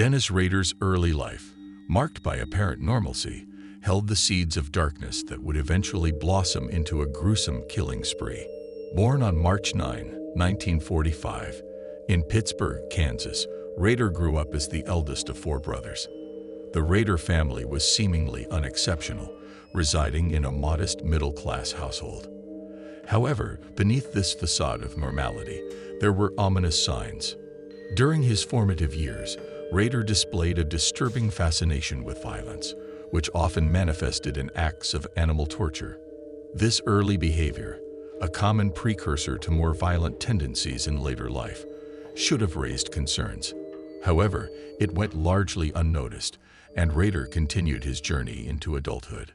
Dennis Rader's early life, marked by apparent normalcy, held the seeds of darkness that would eventually blossom into a gruesome killing spree. Born on March 9, 1945, in Pittsburgh, Kansas, Rader grew up as the eldest of four brothers. The Rader family was seemingly unexceptional, residing in a modest middle-class household. However, beneath this facade of normality, there were ominous signs. During his formative years, Rader displayed a disturbing fascination with violence, which often manifested in acts of animal torture. This early behavior, a common precursor to more violent tendencies in later life, should have raised concerns. However, it went largely unnoticed, and Rader continued his journey into adulthood.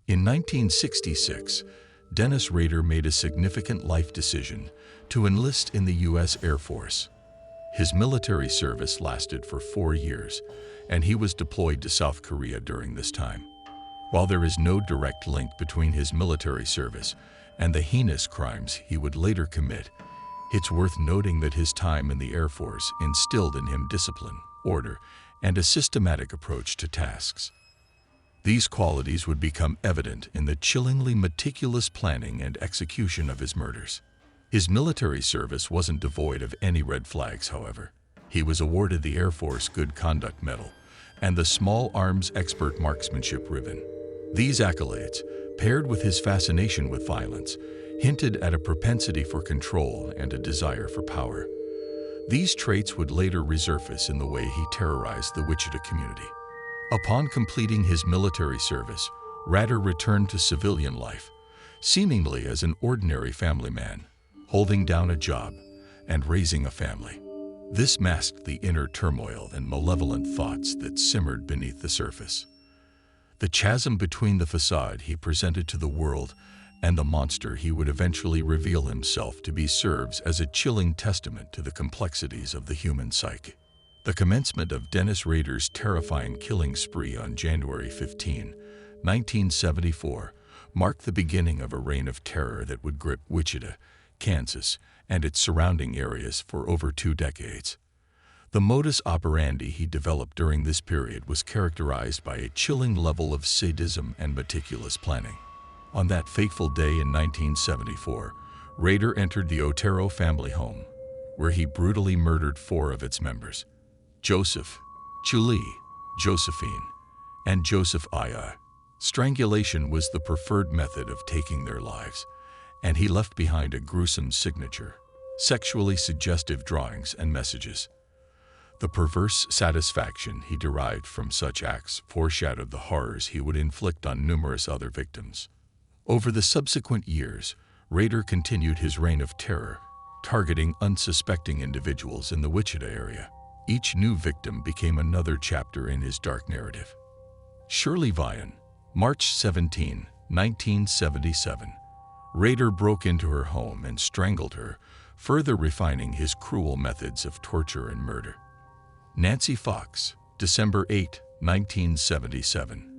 In 1966, Dennis Rader made a significant life decision to enlist in the U.S. Air Force. His military service lasted for 4 years, and he was deployed to South Korea during this time. While there is no direct link between his military service and the heinous crimes he would later commit, it's worth noting that his time in the Air Force instilled in him discipline, order, and a systematic approach to tasks. These qualities would become evident in the chillingly meticulous planning and execution of his murders. His military service wasn't devoid of any red flags, however. He was awarded the Air Force Good Conduct Medal and the Small Arms Expert Marksmanship Ribbon. These accolades, paired with his fascination with violence, hinted at a propensity for control and a desire for power. These traits would later resurface in the way he terrorized the Wichita community. Upon completing his military service, Rader returned to civilian life, seemingly as an ordinary family man, holding down a job and raising a family. This masked the inner turmoil and malevolent thoughts that simmered beneath the surface. The chasm between the facade he presented to the world and the monster he would eventually reveal himself to be serves as a chilling testament to the complexities of the human psyche. The commencement of Dennis Rader's terrifying killing spree on January 15, 1974, marked the beginning of a reign of terror that would grip Wichita, Kansas, and its surrounding areas for over 2 decades. The modus operandi he developed during this period was characterized by a chilling level of sadism and meticulous planning. On that fateful day in 1974, Rader entered the Otero family home, where he brutally murdered 4 of its members: Joseph, Julie, Josephine, and Joseph Aya. Strangulation was the preferred method of taking their lives, and he left behind a gruesome signature, sexually suggestive drawings and messages. The perverse satisfaction he derived from such acts foreshadowed the horrors he would inflict on numerous other victims. Over the subsequent years, Rader continued his reign of terror, targeting unsuspecting individuals in the Wichita area. Each new victim became another chapter in his dark narrative. Shirley Vian, March 17, 1977. Rader broke into her home and strangled her, further refining his cruel methods of torture and murder. Nancy Fox, December 8, 1977.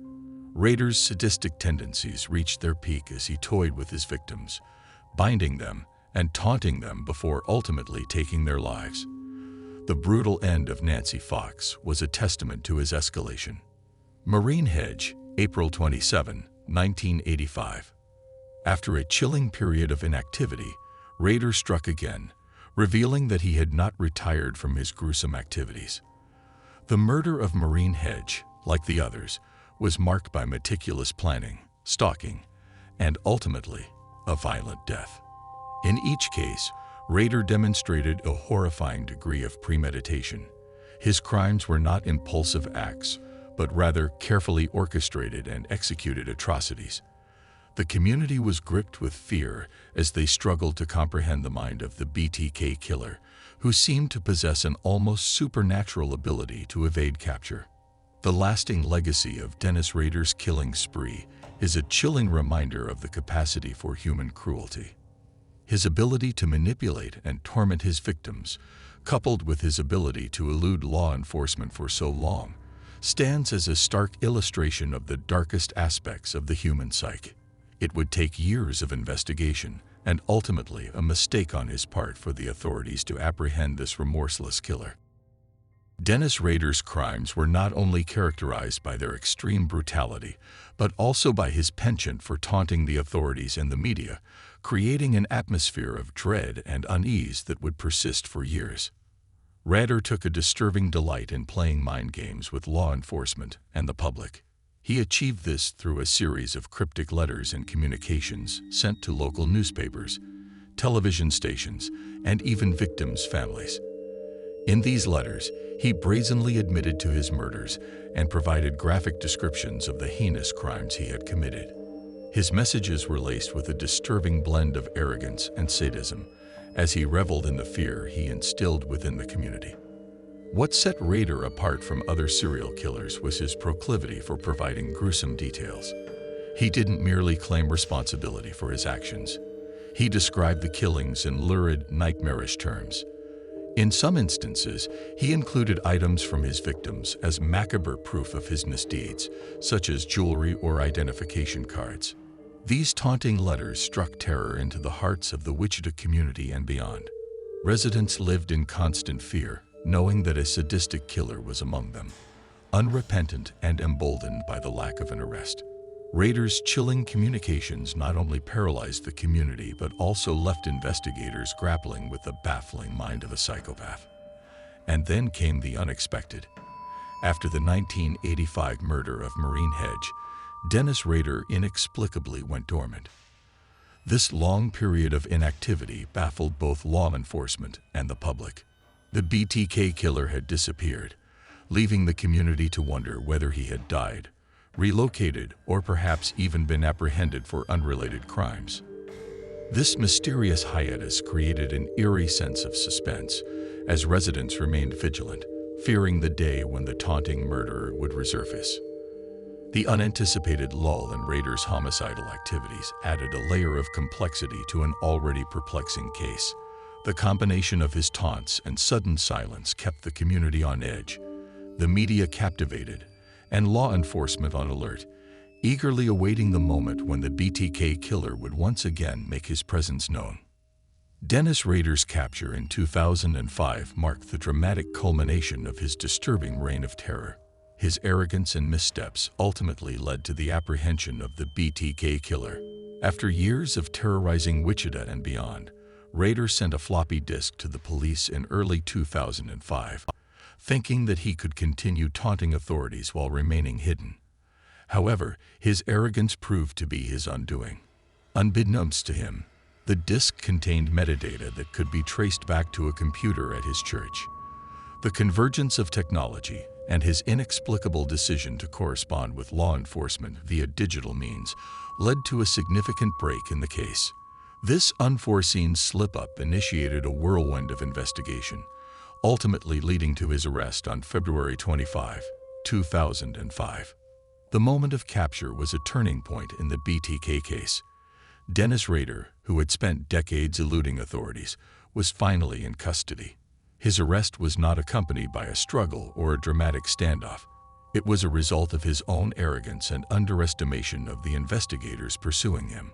Rader's sadistic tendencies reached their peak as he toyed with his victims, binding them and taunting them before ultimately taking their lives. The brutal end of Nancy Fox was a testament to his escalation. Maureen Hedge, April 27, 1985. After a chilling period of inactivity, Rader struck again, revealing that he had not retired from his gruesome activities. The murder of Maureen Hedge, like the others, was marked by meticulous planning, stalking, and ultimately, a violent death. In each case, Rader demonstrated a horrifying degree of premeditation. His crimes were not impulsive acts, but rather carefully orchestrated and executed atrocities. The community was gripped with fear as they struggled to comprehend the mind of the BTK Killer, who seemed to possess an almost supernatural ability to evade capture. The lasting legacy of Dennis Rader's killing spree is a chilling reminder of the capacity for human cruelty. His ability to manipulate and torment his victims, coupled with his ability to elude law enforcement for so long, stands as a stark illustration of the darkest aspects of the human psyche. It would take years of investigation and ultimately a mistake on his part for the authorities to apprehend this remorseless killer. Dennis Rader's crimes were not only characterized by their extreme brutality, but also by his penchant for taunting the authorities and the media, creating an atmosphere of dread and unease that would persist for years. Rader took a disturbing delight in playing mind games with law enforcement and the public. He achieved this through a series of cryptic letters and communications sent to local newspapers, television stations, and even victims' families. In these letters, he brazenly admitted to his murders and provided graphic descriptions of the heinous crimes he had committed. His messages were laced with a disturbing blend of arrogance and sadism, as he reveled in the fear he instilled within the community. What set Rader apart from other serial killers was his proclivity for providing gruesome details. He didn't merely claim responsibility for his actions. He described the killings in lurid, nightmarish terms. In some instances, he included items from his victims as macabre proof of his misdeeds, such as jewelry or identification cards. These taunting letters struck terror into the hearts of the Wichita community and beyond. Residents lived in constant fear, knowing that a sadistic killer was among them, unrepentant and emboldened by the lack of an arrest. Rader's chilling communications not only paralyzed the community but also left investigators grappling with the baffling mind of a psychopath. And then came the unexpected. After the 1985 murder of Marine Hedge, Dennis Rader inexplicably went dormant. This long period of inactivity baffled both law enforcement and the public. The BTK Killer had disappeared, leaving the community to wonder whether he had died, relocated, or perhaps even been apprehended for unrelated crimes. This mysterious hiatus created an eerie sense of suspense as residents remained vigilant, fearing the day when the taunting murderer would resurface. The unanticipated lull in Rader's homicidal activities added a layer of complexity to an already perplexing case. The combination of his taunts and sudden silence kept the community on edge, the media captivated, and law enforcement on alert, eagerly awaiting the moment when the BTK Killer would once again make his presence known. Dennis Rader's capture in 2005 marked the dramatic culmination of his disturbing reign of terror. His arrogance and missteps ultimately led to the apprehension of the BTK Killer. After years of terrorizing Wichita and beyond, Rader sent a floppy disk to the police in early 2005, thinking that he could continue taunting authorities while remaining hidden. However, his arrogance proved to be his undoing. Unbeknownst to him, the disk contained metadata that could be traced back to a computer at his church. The convergence of technology and his inexplicable decision to correspond with law enforcement via digital means led to a significant break in the case. This unforeseen slip-up initiated a whirlwind of investigation, ultimately leading to his arrest on February 25, 2005. The moment of capture was a turning point in the BTK case. Dennis Rader, who had spent decades eluding authorities, was finally in custody. His arrest was not accompanied by a struggle or a dramatic standoff. It was a result of his own arrogance and underestimation of the investigators pursuing him.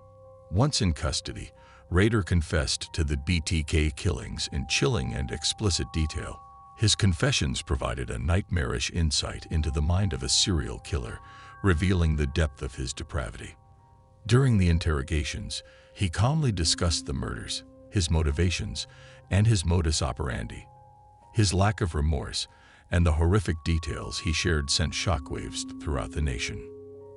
Once in custody, Rader confessed to the BTK killings in chilling and explicit detail. His confessions provided a nightmarish insight into the mind of a serial killer, revealing the depth of his depravity. During the interrogations, he calmly discussed the murders, his motivations, and his modus operandi. His lack of remorse and the horrific details he shared sent shockwaves throughout the nation.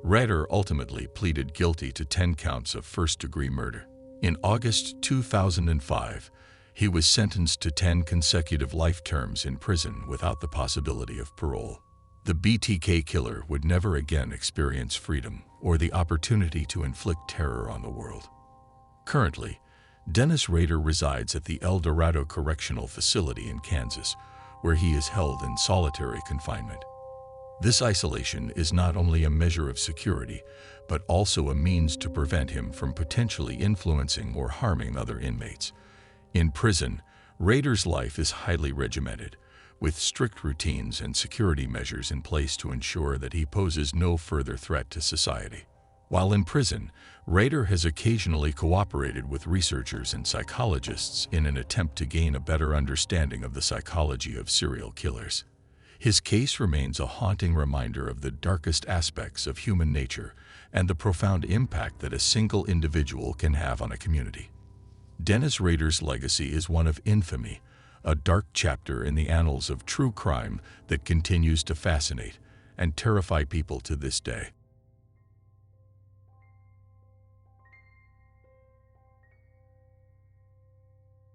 Rader ultimately pleaded guilty to 10 counts of first-degree murder. In August 2005, he was sentenced to 10 consecutive life terms in prison without the possibility of parole. The BTK Killer would never again experience freedom or the opportunity to inflict terror on the world. Currently, Dennis Rader resides at the El Dorado Correctional Facility in Kansas, where he is held in solitary confinement. This isolation is not only a measure of security, but also a means to prevent him from potentially influencing or harming other inmates. In prison, Rader's life is highly regimented, with strict routines and security measures in place to ensure that he poses no further threat to society. While in prison, Rader has occasionally cooperated with researchers and psychologists in an attempt to gain a better understanding of the psychology of serial killers. His case remains a haunting reminder of the darkest aspects of human nature and the profound impact that a single individual can have on a community. Dennis Rader's legacy is one of infamy, a dark chapter in the annals of true crime that continues to fascinate and terrify people to this day.